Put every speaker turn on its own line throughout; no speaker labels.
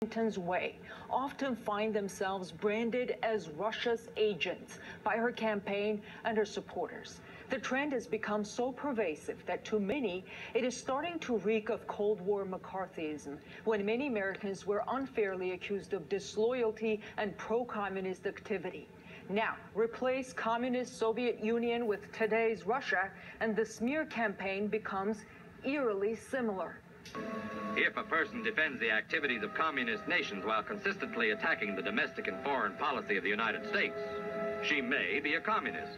Clinton's way often find themselves branded as Russia's agents by her campaign and her supporters. The trend has become so pervasive that to many, it is starting to reek of Cold War McCarthyism, when many Americans were unfairly accused of disloyalty and pro-communist activity. Now, replace communist Soviet Union with today's Russia, and the smear campaign becomes eerily similar.
If a person defends the activities of communist nations while consistently attacking the domestic and foreign policy of the United States, she may be a communist.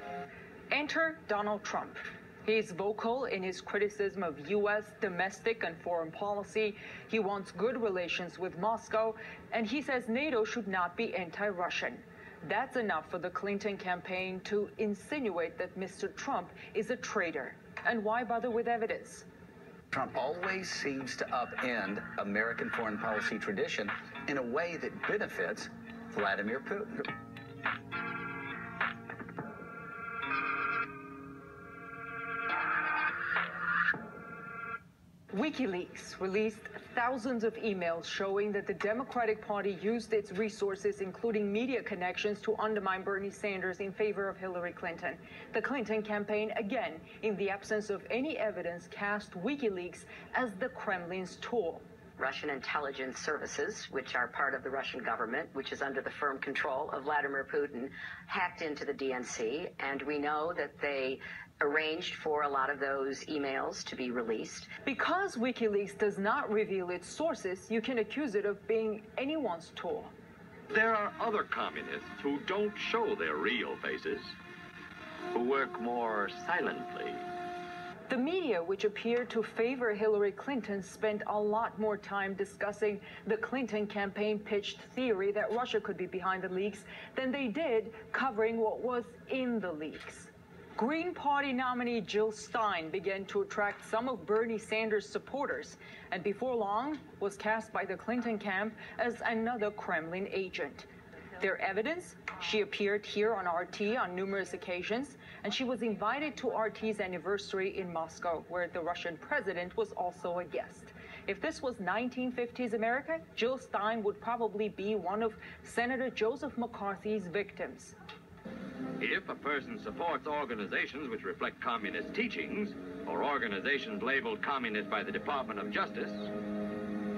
Enter Donald Trump. He's vocal in his criticism of U.S. domestic and foreign policy. He wants good relations with Moscow, and he says NATO should not be anti-Russian. That's enough for the Clinton campaign to insinuate that Mr. Trump is a traitor. And why bother with evidence?
Trump always seems to upend American foreign policy tradition in a way that benefits Vladimir Putin.
WikiLeaks released thousands of emails showing that the Democratic Party used its resources, including media connections, to undermine Bernie Sanders in favor of Hillary Clinton. The Clinton campaign, again, in the absence of any evidence, cast WikiLeaks as the Kremlin's tool.
Russian intelligence services, which are part of the Russian government, which is under the firm control of Vladimir Putin, hacked into the DNC, and we know that they arranged for a lot of those emails to be released.
Because WikiLeaks does not reveal its sources, you can accuse it of being anyone's tool.
There are other communists who don't show their real faces, who work more silently.
The media, which appeared to favor Hillary Clinton, spent a lot more time discussing the Clinton campaign pitched theory that Russia could be behind the leaks than they did covering what was in the leaks. Green Party nominee Jill Stein began to attract some of Bernie Sanders' supporters, and before long was cast by the Clinton camp as another Kremlin agent. Their evidence? She appeared here on RT on numerous occasions, and she was invited to RT's anniversary in Moscow, where the Russian president was also a guest. If this was 1950s America, Jill Stein would probably be one of Senator Joseph McCarthy's victims.
If a person supports organizations which reflect communist teachings, or organizations labeled communist by the Department of Justice,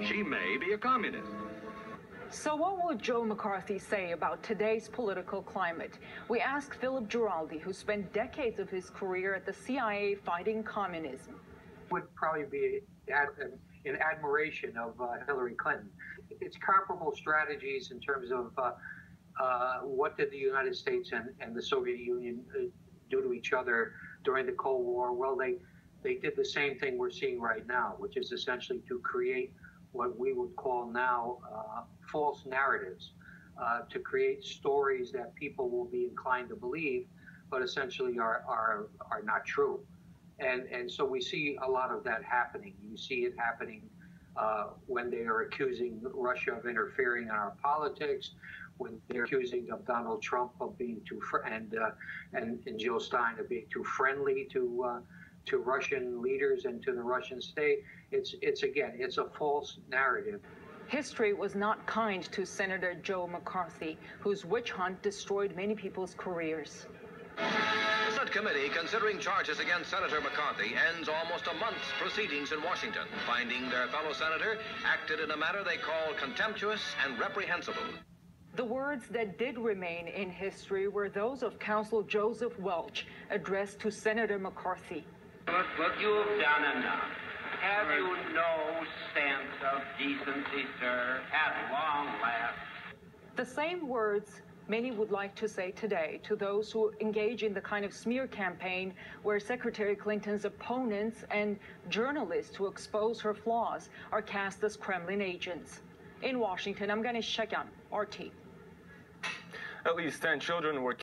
she may be a communist.
So what would Joe McCarthy say about today's political climate? We asked Philip Giraldi, who spent decades of his career at the CIA fighting communism.
Would probably be in admiration of Hillary Clinton. It's comparable strategies in terms of what did the United States and the Soviet Union do to each other during the Cold War? Well, they did the same thing we're seeing right now, which is essentially to create what we would call now false narratives, to create stories that people will be inclined to believe, but essentially are not true. And so we see a lot of that happening. You see it happening when they are accusing Russia of interfering in our politics, when they're accusing of Donald Trump of being too and Jill Stein of being too friendly to Russian leaders and to the Russian state. It's again, it's a false narrative.
History was not kind to Senator Joe McCarthy, whose witch hunt destroyed many people's careers.
The subcommittee considering charges against Senator McCarthy ends almost a month's proceedings in Washington, finding their fellow senator acted in a manner they call contemptuous and reprehensible.
The words that did remain in history were those of Counsel Joseph Welch, addressed to Senator McCarthy.
But you've done enough. Have you no sense of decency, sir, at long last?
The same words many would like to say today to those who engage in the kind of smear campaign where Secretary Clinton's opponents and journalists who expose her flaws are cast as Kremlin agents. In Washington, I'm Ganesh Shekyan, RT.
At least 10 children were